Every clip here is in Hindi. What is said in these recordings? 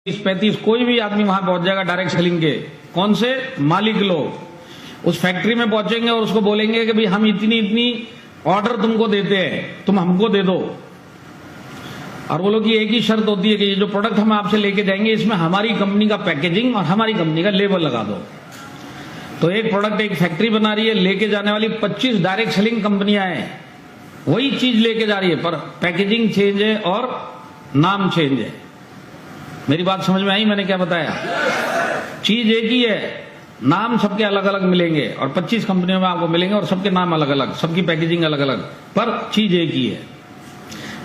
35 कोई भी आदमी वहां पहुंच जाएगा डायरेक्ट सेलिंग के। कौन से मालिक लोग उस फैक्ट्री में पहुंचेंगे और उसको बोलेंगे कि भाई हम इतनी इतनी ऑर्डर तुमको देते हैं, तुम हमको दे दो। और वो लोग की एक ही शर्त होती है कि ये जो प्रोडक्ट हम आपसे लेके जाएंगे इसमें हमारी कंपनी का पैकेजिंग और हमारी कंपनी का लेबल लगा दो। तो एक प्रोडक्ट एक फैक्ट्री बना रही है, लेके जाने वाली 25 डायरेक्ट सेलिंग कंपनियां हैं, वही चीज लेके जा रही है, पर पैकेजिंग चेंज है और नाम चेंज है। मेरी बात समझ में आई? मैंने क्या बताया? चीज एक ही है, नाम सबके अलग अलग मिलेंगे और 25 कंपनियों में आपको मिलेंगे और सबके नाम अलग अलग, सबकी पैकेजिंग अलग अलग, पर चीज एक ही है।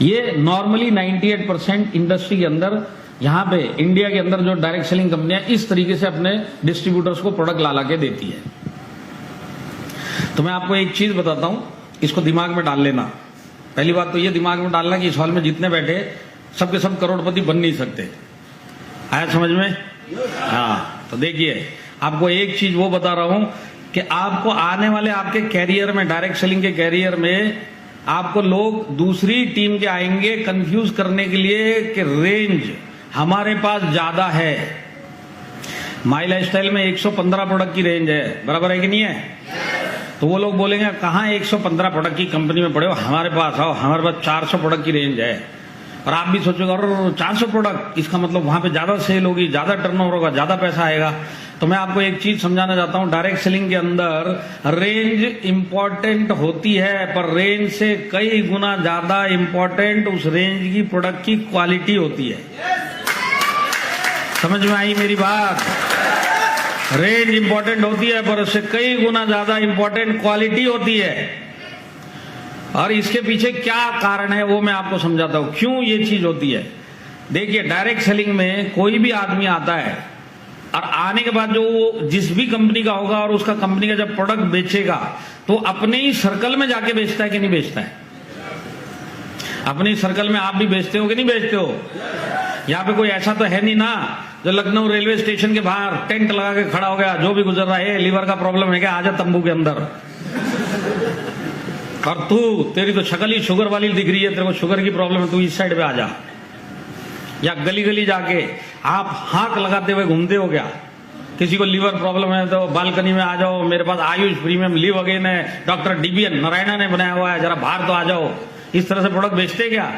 ये नॉर्मली 98% इंडस्ट्री के अंदर, यहां पे इंडिया के अंदर जो डायरेक्ट सेलिंग कंपनियां इस तरीके से अपने डिस्ट्रीब्यूटर्स को प्रोडक्ट ला के देती है। तो मैं आपको एक चीज बताता हूं, इसको दिमाग में डाल लेना। पहली बात तो ये दिमाग में डालना कि इस हॉल में जितने बैठे सबके सब करोड़पति बन नहीं सकते। आया समझ में? हाँ, तो देखिए आपको एक चीज वो बता रहा हूं कि आपको आने वाले आपके कैरियर में, डायरेक्ट सेलिंग के कैरियर में, आपको लोग दूसरी टीम के आएंगे कंफ्यूज करने के लिए कि रेंज हमारे पास ज्यादा है। माई लाइफस्टाइल में 115 प्रोडक्ट की रेंज है, बराबर है कि नहीं है? तो वो लोग बोलेंगे कहां 115 प्रोडक्ट की कंपनी में पड़े हो, हमारे पास आओ, हमारे पास 400 प्रोडक्ट की रेंज है। और आप भी सोचोगे और 400 प्रोडक्ट, इसका मतलब वहां पे ज्यादा सेल होगी, ज्यादा टर्नओवर होगा, ज्यादा पैसा आएगा। तो मैं आपको एक चीज समझाना चाहता हूं, डायरेक्ट सेलिंग के अंदर रेंज इंपॉर्टेंट होती है, पर रेंज से कई गुना ज्यादा इंपॉर्टेंट उस रेंज की प्रोडक्ट की क्वालिटी होती है। समझ में आई मेरी बात? रेंज इंपॉर्टेंट होती है पर उससे कई गुना ज्यादा इंपॉर्टेंट क्वालिटी होती है। और इसके पीछे क्या कारण है वो मैं आपको समझाता हूं, क्यों ये चीज होती है। देखिए डायरेक्ट सेलिंग में कोई भी आदमी आता है और आने के बाद जो वो जिस भी कंपनी का होगा और उसका कंपनी का जब प्रोडक्ट बेचेगा तो अपने ही सर्कल में जाके बेचता है कि नहीं बेचता है? अपने ही सर्कल में आप भी बेचते हो कि नहीं बेचते हो? यहाँ पे कोई ऐसा तो है नहीं ना जो लखनऊ रेलवे स्टेशन के बाहर टेंट लगा के खड़ा हो गया, जो भी गुजर रहा है लीवर का प्रॉब्लम है क्या, आजा तंबू के अंदर। और तू, तेरी तो शक्ल ही शुगर वाली दिख रही है, तेरे को शुगर की प्रॉब्लम है, तू इस साइड पे आ जा। या गली गली जाके आप हाथ लगाते हुए घूमते हो क्या? किसी को लीवर प्रॉब्लम है तो बालकनी में आ जाओ, मेरे पास आयुष प्रीमियम लिव अगेन है, डॉक्टर डीबीएन नारायणा ने बनाया हुआ है, जरा बाहर तो आ जाओ। इस तरह से प्रोडक्ट बेचते क्या?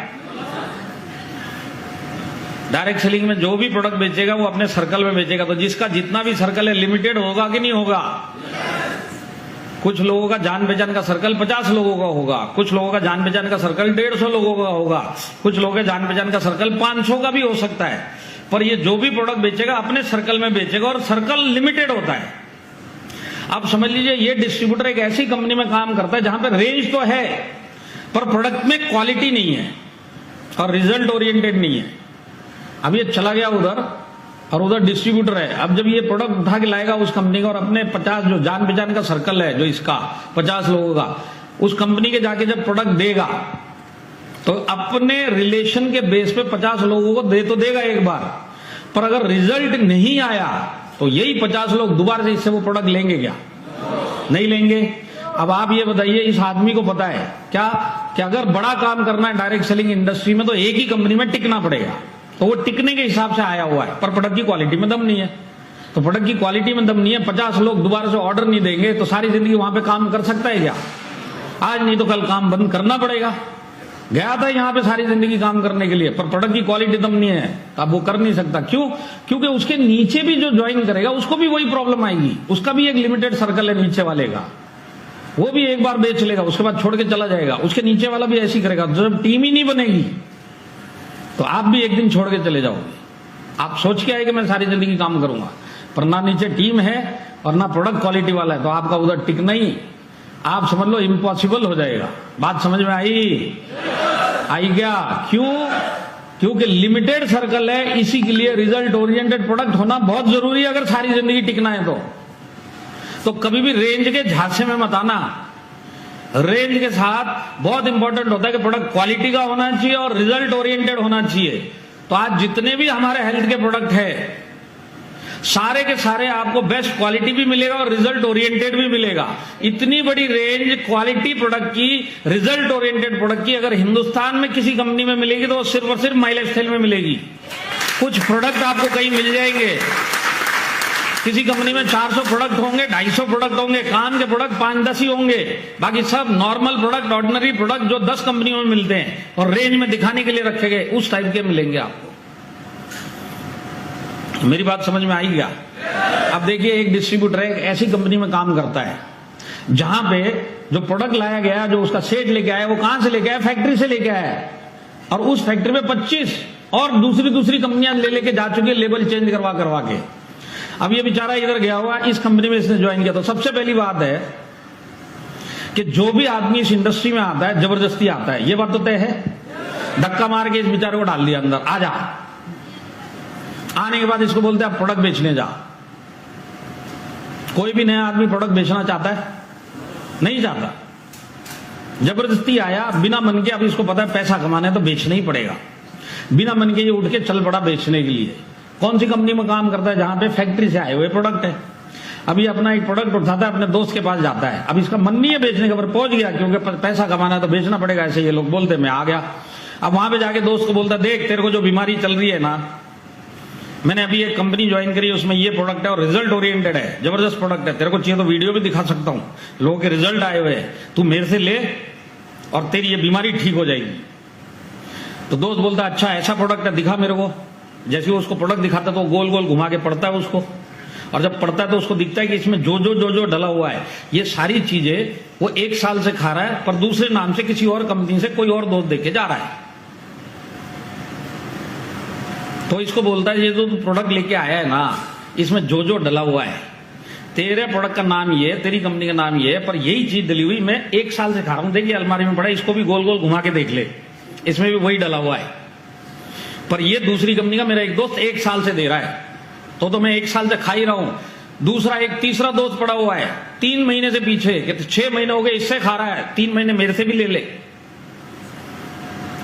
डायरेक्ट सेलिंग में जो भी प्रोडक्ट बेचेगा वो अपने सर्कल में बेचेगा। तो जिसका जितना भी सर्कल है लिमिटेड होगा कि नहीं होगा? कुछ लोगों का जान पहचान का सर्कल 50 लोगों का होगा, कुछ लोगों का जान पहचान का सर्कल 150 लोगों का होगा, कुछ लोगों के जान पहचान का सर्कल 500 का भी हो सकता है। पर ये जो भी प्रोडक्ट बेचेगा अपने सर्कल में बेचेगा और सर्कल लिमिटेड होता है। आप समझ लीजिए ये डिस्ट्रीब्यूटर एक ऐसी कंपनी में काम करता है जहां पर रेंज तो है पर प्रोडक्ट में क्वालिटी नहीं है और रिजल्ट ओरिएंटेड नहीं है। अब ये चला गया उधर और उधर डिस्ट्रीब्यूटर है। अब जब ये प्रोडक्ट उठा के लाएगा उस कंपनी का और अपने 50 जो जान पहचान का सर्कल है, जो इसका 50 लोगों का, उस कंपनी के जाके जब प्रोडक्ट देगा तो अपने रिलेशन के बेस पे 50 लोगों को दे तो देगा एक बार, पर अगर रिजल्ट नहीं आया तो यही 50 लोग दोबारा से इससे वो प्रोडक्ट लेंगे क्या? नहीं लेंगे। अब आप ये बताइए, इस आदमी को पता है क्या कि अगर बड़ा काम करना है डायरेक्ट सेलिंग इंडस्ट्री में तो एक ही कंपनी में टिकना पड़ेगा, तो वो टिकने के हिसाब से आया हुआ है, पर प्रोडक्ट की क्वालिटी में दम नहीं है। तो प्रोडक्ट की क्वालिटी में दम नहीं है, 50 लोग दोबारा से ऑर्डर नहीं देंगे तो सारी जिंदगी वहां पे काम कर सकता है क्या? आज नहीं तो कल काम बंद करना पड़ेगा। गया था यहां पे सारी जिंदगी काम करने के लिए, पर प्रोडक्ट की क्वालिटी दम नहीं है तो अब वो कर नहीं सकता। क्यों? क्योंकि उसके नीचे भी जो ज्वाइन करेगा उसको भी वही प्रॉब्लम आएगी। उसका भी एक लिमिटेड सर्कल है नीचे वाले का, वो भी एक बार बेच लेगा उसके बाद छोड़ के चला जाएगा, उसके नीचे वाला भी ऐसी करेगा। जब टीम ही नहीं बनेगी तो आप भी एक दिन छोड़ के चले जाओगे। आप सोच के आए कि मैं सारी जिंदगी काम करूंगा, पर ना नीचे टीम है और ना प्रोडक्ट क्वालिटी वाला है, तो आपका उधर टिकना ही, आप समझ लो इम्पॉसिबल हो जाएगा। बात समझ में आई? आई क्या? क्यों? क्योंकि लिमिटेड सर्कल है, इसी के लिए रिजल्ट ओरिएंटेड प्रोडक्ट होना बहुत जरूरी है अगर सारी जिंदगी टिकना है तो कभी भी रेंज के झांसे में मत आना। रेंज के साथ बहुत इंपॉर्टेंट होता है कि प्रोडक्ट क्वालिटी का होना चाहिए और रिजल्ट ओरिएंटेड होना चाहिए। तो आज जितने भी हमारे हेल्थ के प्रोडक्ट है सारे के सारे आपको बेस्ट क्वालिटी भी मिलेगा और रिजल्ट ओरिएंटेड भी मिलेगा। इतनी बड़ी रेंज क्वालिटी प्रोडक्ट की, रिजल्ट ओरिएंटेड प्रोडक्ट की अगर हिंदुस्तान में किसी कंपनी में मिलेगी तो सिर्फ और सिर्फ माई लाइफस्टाइल में मिलेगी। कुछ प्रोडक्ट आपको कहीं मिल जाएंगे, किसी कंपनी में 400 प्रोडक्ट होंगे, 250 प्रोडक्ट होंगे, काम के प्रोडक्ट 5-10 ही होंगे, बाकी सब नॉर्मल प्रोडक्ट, ऑर्डिनरी प्रोडक्ट जो 10 कंपनियों में मिलते हैं और रेंज में दिखाने के लिए रखे गए, उस टाइप के मिलेंगे आपको। मेरी बात समझ में आई क्या? अब देखिए, एक डिस्ट्रीब्यूटर है, ऐसी कंपनी में काम करता है जहां पे जो प्रोडक्ट लाया गया, जो उसका सेट लेके आया, वो कहां से लेके आया? फैक्ट्री से लेके आया, और उस फैक्ट्री में 25 और दूसरी कंपनियां लेके जा चुकी है, लेबल चेंज करवा के। अब ये बेचारा इधर गया हुआ, इस कंपनी में इसने ज्वाइन किया। तो सबसे पहली बात है कि जो भी आदमी इस इंडस्ट्री में आता है, जबरदस्ती आता है, ये बात तो तय है। धक्का मार के इस बेचारे को डाल दिया अंदर, आ जा। आने के बाद इसको बोलते हैं आप प्रोडक्ट बेचने जा। कोई भी नया आदमी प्रोडक्ट बेचना चाहता है? नहीं चाहता। जबरदस्ती आया, बिना मन के। अब इसको पता है पैसा कमाना है तो बेचना ही पड़ेगा। बिना मन के ये उठ के चल पड़ा बेचने के लिए। कौन सी कंपनी में काम करता है? जहां पे फैक्ट्री से आए हुए प्रोडक्ट है। अभी अपना एक प्रोडक्ट उठाता है, अपने दोस्त के पास जाता है। अब इसका मन नहीं है बेचने का, पर पहुंच गया क्योंकि पैसा कमाना है तो बेचना पड़ेगा, ऐसे ये लोग बोलते, मैं आ गया। अब वहां पे जाके दोस्त को बोलता, देख तेरे को जो बीमारी चल रही है ना, मैंने अभी एक कंपनी ज्वाइन करी, उसमें ये प्रोडक्ट है और रिजल्ट ओरिएंटेड है, जबरदस्त प्रोडक्ट है, तेरे को चाहिए तो वीडियो भी दिखा सकता हूं, लोगों के रिजल्ट आए हुए हैं, तू मेरे से ले और तेरी ये बीमारी ठीक हो जाएगी। तो दोस्त बोलता, अच्छा ऐसा प्रोडक्ट है, दिखा मेरे को। जैसे वो उसको प्रोडक्ट दिखाता तो गोल गोल घुमा के पड़ता है उसको, और जब पड़ता है तो उसको दिखता है कि इसमें जो डला हुआ है, ये सारी चीजें वो 1 साल से खा रहा है, पर दूसरे नाम से किसी और कंपनी से कोई और दोस्त देके जा रहा है। तो इसको बोलता है, ये जो प्रोडक्ट लेके आया है ना, इसमें जो डला हुआ है, तेरे प्रोडक्ट का नाम ये, तेरी कंपनी का नाम ये है, पर यही चीज डली हुई मैं 1 साल से खा रहा हूं, देखिए अलमारी में पड़ा है, इसको भी गोल गोल घुमा के देख ले, इसमें भी वही डला हुआ है, पर ये दूसरी कंपनी का मेरा एक दोस्त 1 साल से दे रहा है, तो मैं 1 साल से खा ही रहा हूं। दूसरा एक तीसरा दोस्त पड़ा हुआ है 3 महीने से पीछे, कि 6 महीने हो गए इससे खा रहा है, 3 महीने मेरे से भी ले ले,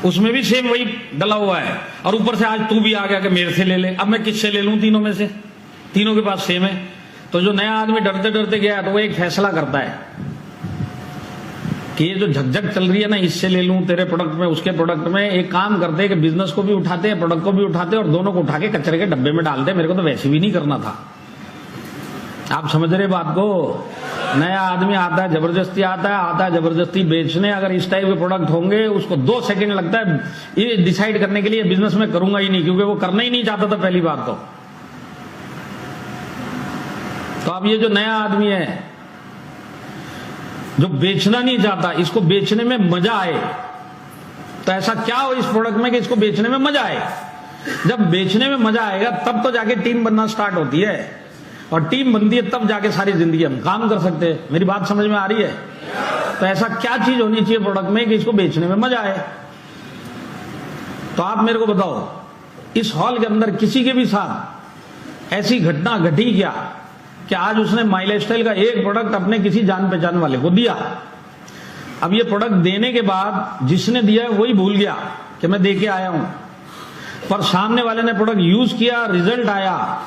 उसमें भी सेम वही डला हुआ है, और ऊपर से आज तू भी आ गया कि मेरे से ले ले। अब मैं किससे ले लूं? तीनों में से, तीनों के पास सेम है। तो जो नया आदमी डरते डरते गया तो वो एक फैसला करता है कि ये जो झकझक चल रही है ना, इससे ले लूं, तेरे प्रोडक्ट में उसके प्रोडक्ट में। एक काम करते हैं कि बिजनेस को भी उठाते हैं, प्रोडक्ट को भी उठाते हैं, और दोनों को उठा के कचरे के डब्बे में डालते हैं। मेरे को तो वैसे भी नहीं करना था। आप समझ रहे बात को? नया आदमी आता है, जबरदस्ती आता है जबरदस्ती बेचने। अगर इस टाइप के प्रोडक्ट होंगे, उसको 2 सेकंड लगता है ये डिसाइड करने के लिए, बिजनेस में करूंगा ही नहीं, क्योंकि वो करना ही नहीं चाहता था पहली बात तो अब ये जो नया आदमी है जो बेचना नहीं चाहता, इसको बेचने में मजा आए, तो ऐसा क्या हो इस प्रोडक्ट में कि इसको बेचने में मजा आए? जब बेचने में मजा आएगा तब तो जाके टीम बनना स्टार्ट होती है, और टीम बनती है तब जाके सारी जिंदगी हम काम कर सकते हैं। मेरी बात समझ में आ रही है? तो ऐसा क्या चीज होनी चाहिए प्रोडक्ट में कि इसको बेचने में मजा आए? तो आप मेरे को बताओ, इस हॉल के अंदर किसी के भी साथ ऐसी घटना घटी क्या कि आज उसने माई लाइफस्टाइल का एक प्रोडक्ट अपने किसी जान पहचान वाले को दिया। अब ये प्रोडक्ट देने के बाद जिसने दिया है वही भूल गया कि मैं दे के आया हूं, पर सामने वाले ने प्रोडक्ट यूज किया, रिजल्ट आया,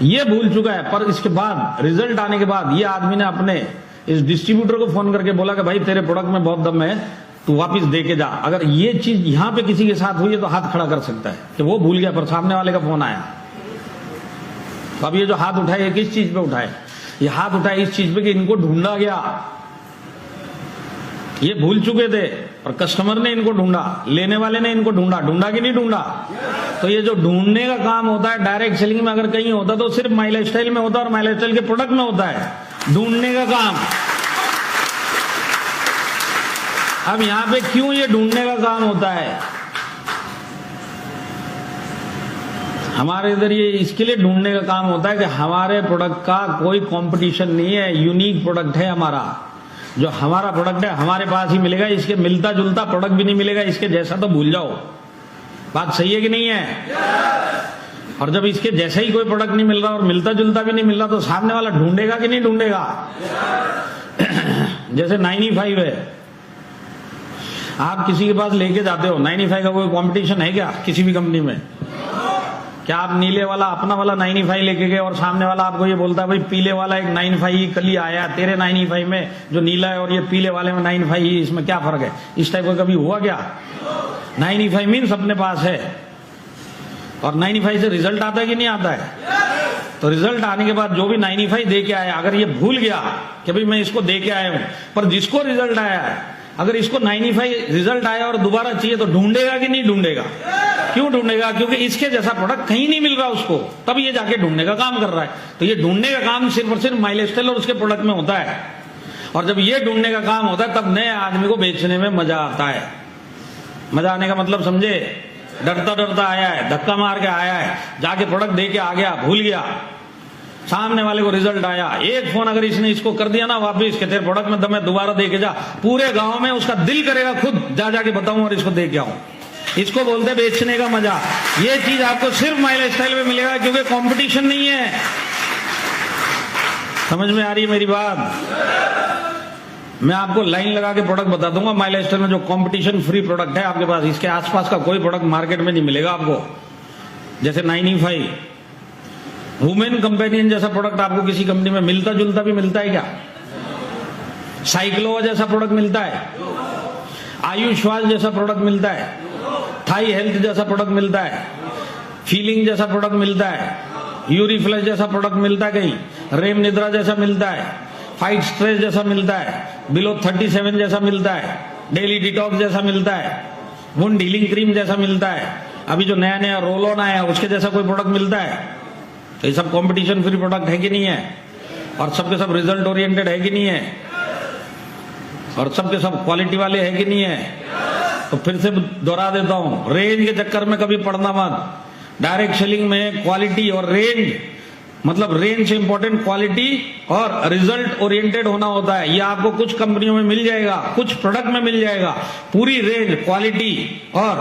ये भूल चुका है। पर इसके बाद, रिजल्ट आने के बाद, ये आदमी ने अपने इस डिस्ट्रीब्यूटर को फोन करके बोला कि भाई तेरे प्रोडक्ट में बहुत दम है, तू वापस दे के जा। अगर ये चीज यहां पे किसी के साथ हुई है तो हाथ खड़ा कर सकता है कि वो भूल गया पर सामने वाले का फोन आया। तो अब ये जो हाथ उठाए, किस चीज पे उठाए? ये हाथ उठाए इस चीज पे कि इनको ढूंढा गया। ये भूल चुके थे और कस्टमर ने इनको ढूंढा, लेने वाले ने इनको ढूंढा। ढूंढा कि नहीं ढूंढा? तो ये जो ढूंढने का काम होता है डायरेक्ट सेलिंग में अगर कहीं होता तो सिर्फ माई लाइफस्टाइल में होता, और माई लाइफस्टाइल के प्रोडक्ट में होता है ढूंढने का काम। अब यहां पे क्यों ये ढूंढने का काम होता है? हमारे इधर ये इसके लिए ढूंढने का काम होता है कि हमारे प्रोडक्ट का कोई कंपटीशन नहीं है, यूनिक प्रोडक्ट है हमारा। जो हमारा प्रोडक्ट है हमारे पास ही मिलेगा, इसके मिलता जुलता प्रोडक्ट भी नहीं मिलेगा, इसके जैसा तो भूल जाओ। बात सही है कि नहीं है? और जब इसके जैसा ही कोई प्रोडक्ट नहीं मिल रहा और मिलता जुलता भी नहीं मिल रहा तो सामने वाला ढूंढेगा कि नहीं ढूंढेगा? जैसे 95 है, आप किसी के पास लेके जाते हो, 95 का कोई कंपटीशन है क्या किसी भी कंपनी में? क्या आप नीले वाला अपना वाला 95 लेके गए और सामने वाला आपको ये बोलता है भाई पीले वाला एक 95 कल ही आया, तेरे 95 में जो नीला है और ये पीले वाले में 95, इसमें क्या फर्क है? इस टाइप का कभी हुआ क्या? 95 मीन्स अपने पास है। और 95 से रिजल्ट आता है कि नहीं आता है? तो रिजल्ट आने के बाद जो भी 95 दे के आया, अगर ये भूल गया कि भाई मैं इसको दे के आया हूं, पर जिसको रिजल्ट आया है, अगर इसको 95 रिजल्ट आया और दोबारा चाहिए तो ढूंढेगा कि नहीं ढूंढेगा? क्यों ढूंढेगा? क्योंकि इसके जैसा प्रोडक्ट कहीं नहीं मिल रहा उसको, तब ये जाके ढूंढने का काम कर रहा है। तो ये ढूंढने का काम सिर्फ और सिर्फ माइलस्टाइल और उसके प्रोडक्ट में होता है। और जब ये ढूंढने का काम होता है तब नए आदमी को बेचने में मजा आता है। मजा आने का मतलब समझे? डरता डरता आया है, धक्का मार के आया है, जाके प्रोडक्ट दे के आ गया, भूल गया, सामने वाले को रिजल्ट आया, एक फोन अगर इसने इसको कर दिया ना वापिस के तेरे प्रोडक्ट में दम है, दोबारा दे के जा, पूरे गांव में उसका दिल करेगा खुद जा जाके बताऊं और इसको दे के आऊं। इसको बोलते हैं बेचने का मजा। ये चीज आपको सिर्फ माइलस्टाइल में मिलेगा, क्योंकि कंपटीशन नहीं है। समझ में आ रही है मेरी बात? मैं आपको लाइन लगा के प्रोडक्ट बता दूंगा माइलस्टाइल में जो कंपटीशन फ्री प्रोडक्ट है आपके पास, इसके आसपास का कोई प्रोडक्ट मार्केट में नहीं मिलेगा आपको। जैसे 95 वुमेन कंपेनियन जैसा प्रोडक्ट आपको किसी कंपनी में मिलता जुलता भी मिलता है क्या? साइक्लोवा जैसा प्रोडक्ट मिलता है? आयुष्वाल जैसा प्रोडक्ट मिलता है? थाई हेल्थ जैसा प्रोडक्ट मिलता है? फीलिंग जैसा प्रोडक्ट मिलता है? यूरिफ्लश जैसा प्रोडक्ट मिलता है कहीं? रेम निद्रा जैसा मिलता है? फाइट स्ट्रेस जैसा मिलता है? बिलो 37 जैसा मिलता है? डेली डिटॉक्स जैसा मिलता है? वुंड हीलिंग क्रीम जैसा मिलता है? अभी जो नया नया रोल ऑन आया उसके जैसा कोई प्रोडक्ट मिलता है? तो ये सब कंपटीशन फ्री प्रोडक्ट है कि नहीं है? और सबके सब रिजल्ट ओरिएंटेड है कि नहीं है? और सबके सब क्वालिटी वाले है कि नहीं है? तो फिर से दोहरा देता हूं, रेंज के चक्कर में कभी पड़ना मत। डायरेक्ट सेलिंग में क्वालिटी और रेंज, मतलब रेंज से इंपॉर्टेंट क्वालिटी और रिजल्ट ओरिएंटेड होना होता है। ये आपको कुछ कंपनियों में मिल जाएगा, कुछ प्रोडक्ट में मिल जाएगा। पूरी रेंज, क्वालिटी और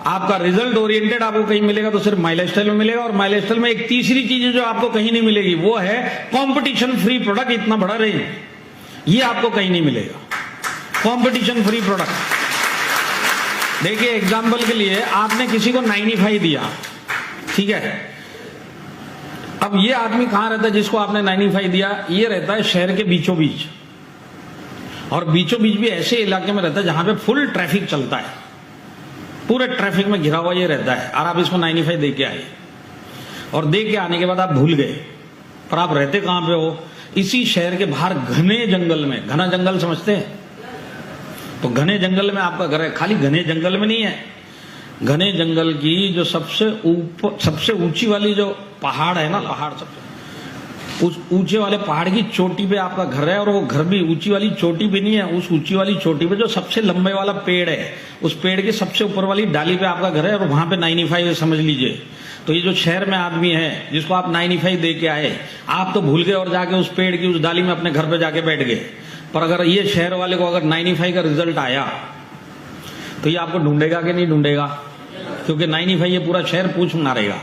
आपका रिजल्ट ओरिएंटेड आपको कहीं मिलेगा तो सिर्फ माइलस्टाइल में मिलेगा। और माइलस्टाइल में एक तीसरी चीज है जो आपको कहीं नहीं मिलेगी, वो है कंपटीशन फ्री प्रोडक्ट। इतना बड़ा रेंज ये आपको कहीं नहीं मिलेगा, कंपटीशन फ्री प्रोडक्ट। देखिए एग्जांपल के लिए आपने किसी को 95 दिया, ठीक है? अब ये आदमी कहां रहता है जिसको आपने 95 दिया? ये रहता है शहर के बीचों बीच, और बीचों बीच भी ऐसे इलाके में रहता है जहां पे फुल ट्रैफिक चलता है, पूरे ट्रैफिक में घिरा हुआ ये रहता है। और आप इसको 95 दे के आए, और दे के आने के बाद आप भूल गए, पर आप रहते कहां पे हो? इसी शहर के बाहर घने जंगल में। घना जंगल समझते हैं? तो घने जंगल में आपका घर है। खाली घने जंगल में नहीं है, घने जंगल की जो सबसे ऊपर, सबसे ऊंची वाली जो पहाड़ है ना, पहाड़ सबसे उस ऊंचे वाले पहाड़ की चोटी पे आपका घर है। और वो घर भी ऊंची वाली चोटी पे नहीं है, उस ऊंची वाली चोटी पे जो सबसे लंबे वाला पेड़ है, उस पेड़ के सबसे ऊपर वाली डाली पे आपका घर है, और वहां पे 95 समझ लीजिए। तो ये जो शहर में आदमी है जिसको आप 95 दे के आए, आप तो भूल गए और जाके उस पेड़ की उस डाली में अपने घर पे जाके बैठ गए। पर अगर ये शहर वाले को अगर 95 का रिजल्ट आया तो ये आपको ढूंढेगा कि नहीं ढूंढेगा? क्योंकि 95 ये पूरा शहर पूछ मारेगा।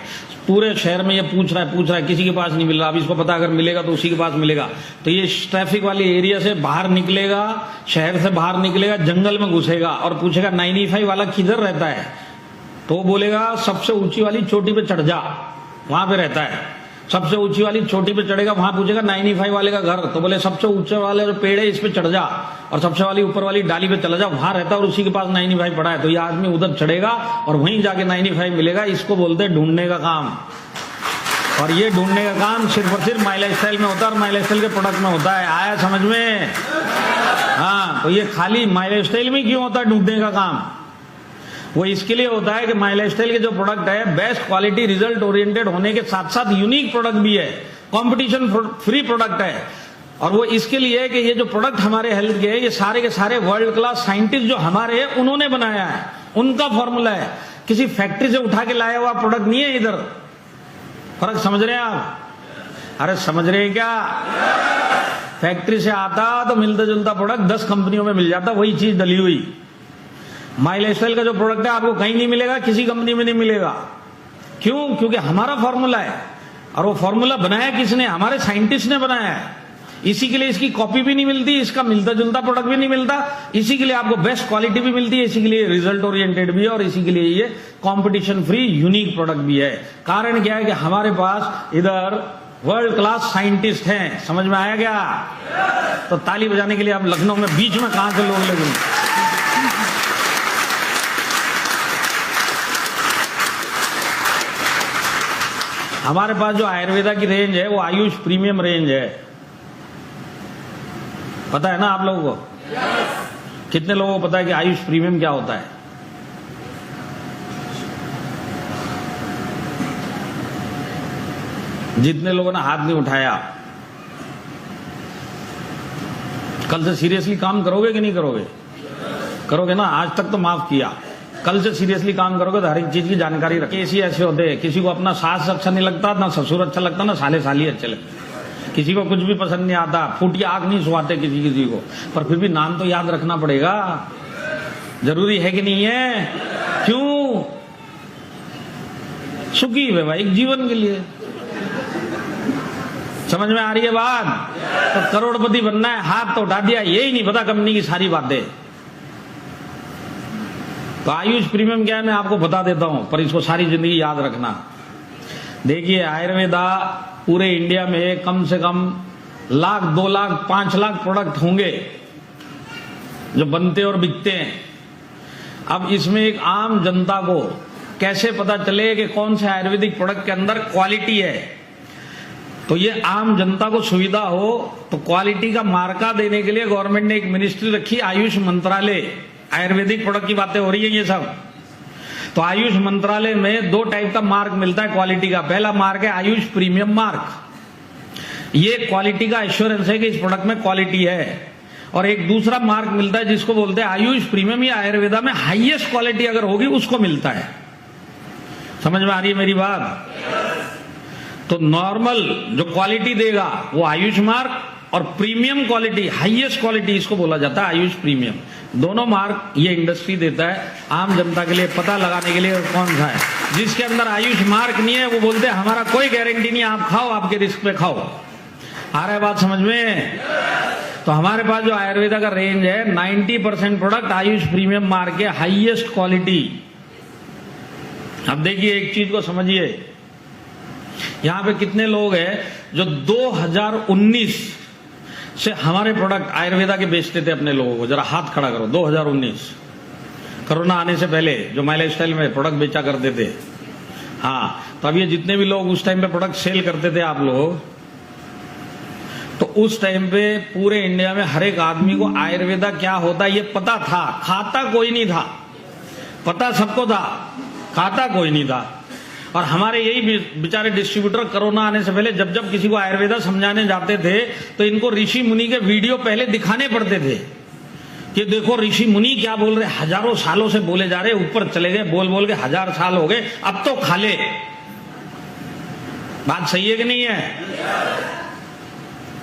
पूरे शहर में ये पूछ रहा है, किसी के पास नहीं मिल रहा। अब इसको पता अगर मिलेगा तो उसी के पास मिलेगा। तो ये ट्रैफिक वाले एरिया से बाहर निकलेगा, शहर से बाहर निकलेगा, जंगल में घुसेगा और पूछेगा 95 वाला किधर रहता है? तो वो बोलेगा सबसे ऊंची वाली चोटी पे चढ़ जा, वहां पे रहता है। सबसे ऊंची वाली चोटी पे चढ़ेगा, वहां पूछेगा 95 वाले का घर, तो बोले सबसे ऊंचे वाले जो पेड़ है इस पे चढ़ जा, और सबसे वाली ऊपर वाली डाली पे चला जा, वहां रहता है और उसी के पास 95 पड़ा है। तो ये आदमी उधर चढ़ेगा और वहीं जाके 95 मिलेगा। इसको बोलते हैं ढूंढने का काम। और ये ढूंढने का काम सिर्फ और सिर्फ माइलस्टाइल में होता है, और माइलस्टाइल के प्रोडक्ट में होता है। आया समझ में? हाँ, तो ये खाली माइलस्टाइल में क्यों होता है ढूंढने का काम? वो इसके लिए होता है कि माइलस्टाइल के जो प्रोडक्ट है बेस्ट क्वालिटी रिजल्ट ओरिएंटेड होने के साथ साथ यूनिक प्रोडक्ट भी है, कंपटीशन फ्री प्रोडक्ट है। और वो इसके लिए है कि ये जो प्रोडक्ट हमारे हेल्थ के, ये सारे के सारे वर्ल्ड क्लास साइंटिस्ट जो हमारे हैं उन्होंने बनाया है, उनका फॉर्मूला है। किसी फैक्ट्री से उठा के लाया हुआ प्रोडक्ट नहीं है इधर। फर्क समझ रहे हैं आप? अरे समझ रहे हैं क्या? फैक्ट्री से आता तो मिलता जुलता प्रोडक्ट 10 कंपनियों में मिल जाता, वही चीज डली हुई। माइलस्टाइल का जो प्रोडक्ट है आपको कहीं नहीं मिलेगा, किसी कंपनी में नहीं मिलेगा। क्यों? क्योंकि हमारा फॉर्मूला है, और वो फॉर्मूला बनाया किसने? हमारे साइंटिस्ट ने बनाया है। इसी के लिए इसकी कॉपी भी नहीं मिलती, इसका मिलता जुलता प्रोडक्ट भी नहीं मिलता, इसी के लिए आपको बेस्ट क्वालिटी भी मिलती है, इसी के लिए रिजल्ट ओरिएंटेड भी है, और इसी के लिए ये कंपटीशन फ्री यूनिक प्रोडक्ट भी है। कारण क्या है कि हमारे पास इधर वर्ल्ड क्लास साइंटिस्ट हैं। समझ में आया क्या? तो ताली बजाने के लिए आप लखनऊ में बीच में कहां से लोग लगेंगे? हमारे पास जो आयुर्वेदा की रेंज है वो आयुष प्रीमियम रेंज है। पता है ना आप लोगों को? कितने लोगों को पता है कि आयुष प्रीमियम क्या होता है? जितने लोगों ने हाथ नहीं उठाया, कल से सीरियसली काम करोगे कि नहीं करोगे? करोगे ना? आज तक तो माफ किया, कल से सीरियसली काम करोगे तो हर एक चीज की जानकारी रखें। ऐसे होते हैं, किसी को अपना सास अच्छा नहीं लगता, ना ससुर अच्छा लगता, ना साले साली अच्छे लगते, किसी को कुछ भी पसंद नहीं आता, फूटी आग नहीं सुहाते किसी को, पर फिर भी नाम तो याद रखना पड़ेगा। जरूरी है कि नहीं है? क्यों? सुखी वैवाहिक जीवन के लिए। समझ में आ रही है बात? तो करोड़पति बनना है, हाथ तो उठा दिया, यही नहीं पता कंपनी की सारी बातें। तो आयुष प्रीमियम क्या है मैं आपको बता देता हूं, पर इसको सारी जिंदगी याद रखना। देखिए, आयुर्वेदा पूरे इंडिया में कम से कम 1,00,000, 2,00,000, 5,00,000 प्रोडक्ट होंगे जो बनते और बिकते हैं। अब इसमें एक आम जनता को कैसे पता चले कि कौन से आयुर्वेदिक प्रोडक्ट के अंदर क्वालिटी है? तो ये आम जनता को सुविधा हो तो क्वालिटी का मार्का देने के लिए गवर्नमेंट ने एक मिनिस्ट्री रखी, आयुष मंत्रालय। आयुर्वेदिक प्रोडक्ट की बातें हो रही है ये सब। तो आयुष मंत्रालय में 2 टाइप का मार्क मिलता है क्वालिटी का। पहला मार्क है आयुष प्रीमियम मार्क, ये क्वालिटी का एश्योरेंस है कि इस प्रोडक्ट में क्वालिटी है। और एक दूसरा मार्क मिलता है जिसको बोलते हैं आयुष प्रीमियम, या आयुर्वेदा में हाईएस्ट क्वालिटी अगर होगी उसको मिलता है। समझ में आ रही है मेरी बात? तो नॉर्मल जो क्वालिटी देगा वो आयुष मार्क, और प्रीमियम क्वालिटी, हाईएस्ट क्वालिटी, इसको बोला जाता है आयुष प्रीमियम। दोनों मार्क ये इंडस्ट्री देता है आम जनता के लिए पता लगाने के लिए कौन सा है। जिसके अंदर आयुष मार्क नहीं है वो बोलते हैं हमारा कोई गारंटी नहीं, आप खाओ, आपके रिस्क पे खाओ। आ रहा है बात समझ में? तो हमारे पास जो आयुर्वेदा का रेंज है 90% प्रोडक्ट आयुष प्रीमियम मार्क है, हाईएस्ट क्वालिटी। अब देखिए एक चीज को समझिए, यहां पे कितने लोग हैं जो 2019 से हमारे प्रोडक्ट आयुर्वेदा के बेचते थे अपने लोगों को? जरा हाथ खड़ा करो। 2019 कोरोना आने से पहले जो माई लाइफस्टाइल में प्रोडक्ट बेचा करते थे। हाँ, तो अब ये जितने भी लोग उस टाइम पे प्रोडक्ट सेल करते थे आप लोग, तो उस टाइम पे पूरे इंडिया में हर एक आदमी को आयुर्वेदा क्या होता है ये पता था। खाता कोई नहीं था, पता सबको था, खाता कोई नहीं था। और हमारे यही बेचारे डिस्ट्रीब्यूटर कोरोना आने से पहले जब जब किसी को आयुर्वेदा समझाने जाते थे तो इनको ऋषि मुनि के वीडियो पहले दिखाने पड़ते थे कि देखो ऋषि मुनि क्या बोल रहे, हजारों सालों से बोले जा रहे, ऊपर चले गए, बोल बोल के 1000 साल हो गए, अब तो खा ले। बात सही है कि नहीं है?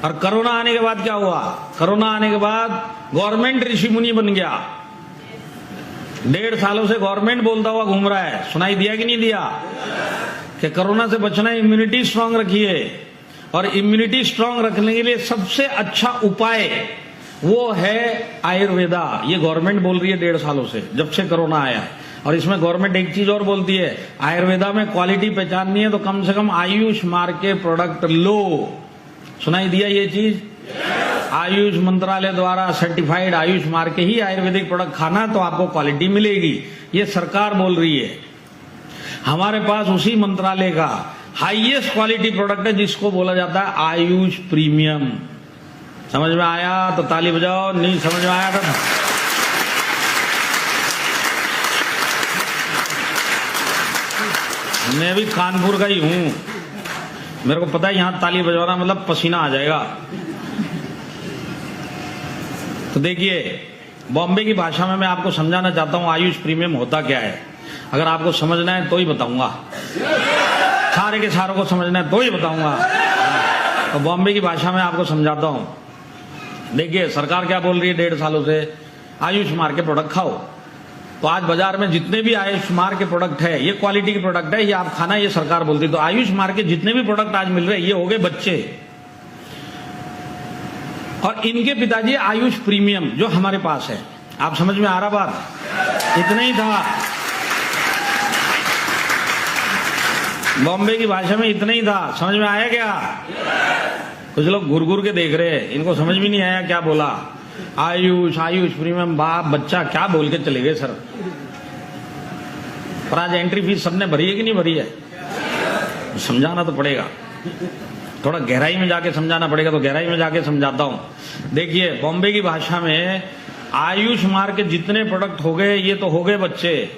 और कोरोना आने के बाद क्या हुआ? कोरोना आने के बाद गवर्नमेंट ऋषि मुनि बन गया। 1.5 सालों से गवर्नमेंट बोलता हुआ घूम रहा है, सुनाई दिया कि नहीं दिया कि कोरोना से बचना है, इम्यूनिटी स्ट्रांग रखिए। और इम्यूनिटी स्ट्रांग रखने के लिए सबसे अच्छा उपाय वो है आयुर्वेदा। ये गवर्नमेंट बोल रही है 1.5 सालों से, जब से कोरोना आया। और इसमें गवर्नमेंट एक चीज और बोलती है, आयुर्वेदा में क्वालिटी पहचाननी है तो कम से कम आयुष मार्क के प्रोडक्ट लो। सुनाई दिया ये चीज? आयुष मंत्रालय द्वारा सर्टिफाइड आयुष मार्क के ही आयुर्वेदिक प्रोडक्ट खाना तो आपको क्वालिटी मिलेगी, ये सरकार बोल रही है। हमारे पास उसी मंत्रालय का हाईएस्ट क्वालिटी प्रोडक्ट है जिसको बोला जाता है आयुष प्रीमियम। समझ में आया तो ताली बजाओ, नहीं समझ में आया तो मैं भी कानपुर का ही हूं, मेरे को पता है यहां ताली बजाना मतलब पसीना आ जाएगा। तो देखिए, बॉम्बे की भाषा में मैं आपको समझाना चाहता हूं आयुष प्रीमियम होता क्या है। अगर आपको समझना है तो ही बताऊंगा, सारे के सारों को समझना है तो ही बताऊंगा। तो बॉम्बे की भाषा में आपको समझाता हूं। देखिए, सरकार क्या बोल रही है 1.5 सालों से, आयुष मार्क के प्रोडक्ट खाओ। तो आज बाजार में जितने भी आयुष मार्क के प्रोडक्ट है, ये क्वालिटी के प्रोडक्ट है, ये आप खाना, ये सरकार बोलती है। तो आयुष मार्क के जितने भी प्रोडक्ट आज मिल रहे हैं ये हो गए बच्चे, और इनके पिताजी आयुष प्रीमियम जो हमारे पास है। आप समझ में आ रहा बात? इतना ही था, बॉम्बे की भाषा में इतना ही था। समझ में आया क्या? कुछ लोग घुर घुर के देख रहे हैं, इनको समझ भी नहीं आया क्या बोला। आयुष आयुष प्रीमियम, बाप बच्चा क्या बोल के चले गए सर। पर आज एंट्री फीस सबने भरी है कि नहीं भरी है? समझाना तो पड़ेगा, थोड़ा गहराई में जाके समझाना पड़ेगा, तो गहराई में जाके समझाता हूं। देखिए, बॉम्बे की भाषा में आयुष मार्ग के जितने प्रोडक्ट हो गए, ये तो हो गए बच्चे,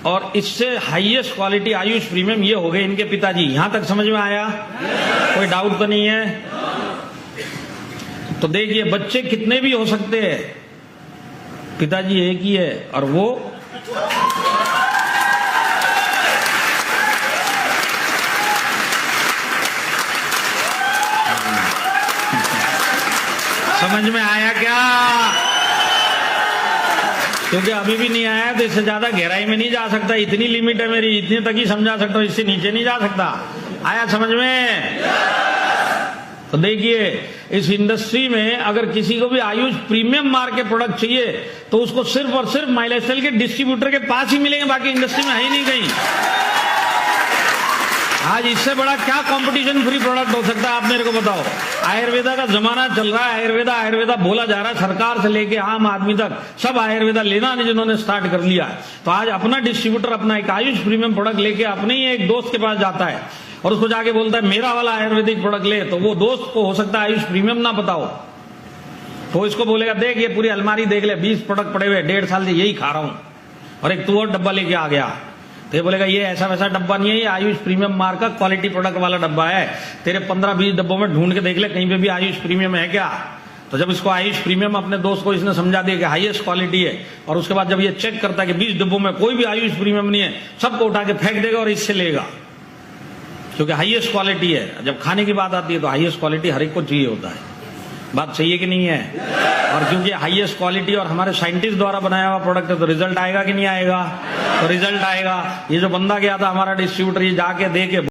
और इससे हाईएस्ट क्वालिटी आयुष प्रीमियम ये हो गए इनके पिताजी। यहां तक समझ में आया? कोई डाउट तो नहीं है? तो देखिए, बच्चे कितने भी हो सकते हैं, पिताजी एक ही है, और वो समझ में आया क्या? क्योंकि अभी भी नहीं आया तो इससे ज्यादा गहराई में नहीं जा सकता, इतनी लिमिट है मेरी, इतने तक ही समझा सकता हूं, इससे नीचे नहीं जा सकता। आया समझ में? तो देखिए, इस इंडस्ट्री में अगर किसी को भी आयुष प्रीमियम मार्क के प्रोडक्ट चाहिए तो उसको सिर्फ और सिर्फ माइलेस्टाइल के डिस्ट्रीब्यूटर के पास ही मिलेंगे, बाकी इंडस्ट्री में है ही नहीं कहीं। आज इससे बड़ा क्या कंपटीशन फ्री प्रोडक्ट हो सकता है, आप मेरे को बताओ। आयुर्वेदा का जमाना चल रहा है, आयुर्वेदा बोला जा रहा है, सरकार से लेके आम आदमी तक सब आयुर्वेदा लेना जिन्होंने स्टार्ट कर लिया है। तो आज अपना डिस्ट्रीब्यूटर अपना एक आयुष प्रीमियम प्रोडक्ट लेके अपने ही एक दोस्त के पास जाता है और उसको जाके बोलता है मेरा वाला आयुर्वेदिक प्रोडक्ट ले, तो वो दोस्त को हो सकता है आयुष प्रीमियम ना बताओ, तो इसको बोलेगा देख ये पूरी अलमारी देख ले, 20 प्रोडक्ट पड़े हुए, 1.5 साल से यही खा रहा हूं, और एक तू और डब्बा लेके आ गया। तो ये बोलेगा ये ऐसा वैसा डब्बा नहीं है, ये आयुष प्रीमियम मार्क का क्वालिटी प्रोडक्ट वाला डब्बा है, तेरे 15-20 डब्बों में ढूंढ के देख ले कहीं पे भी आयुष प्रीमियम है क्या। तो जब इसको आयुष प्रीमियम अपने दोस्त को इसने समझा दिया कि हाईएस्ट क्वालिटी है, और उसके बाद जब ये चेक करता है कि 20 डब्बों में कोई भी आयुष प्रीमियम नहीं है, सबको उठा के फेंक देगा और इससे लेगा, क्योंकि हाईएस्ट क्वालिटी है। जब खाने की बात आती है तो हाईएस्ट क्वालिटी हर एक को चाहिए होता है, बात सही है कि नहीं है? और क्योंकि हाईएस्ट क्वालिटी और हमारे साइंटिस्ट द्वारा बनाया हुआ प्रोडक्ट है तो रिजल्ट आएगा कि नहीं आएगा? तो रिजल्ट आएगा। ये जो बंदा गया था हमारा डिस्ट्रीब्यूटर, ये जाके दे के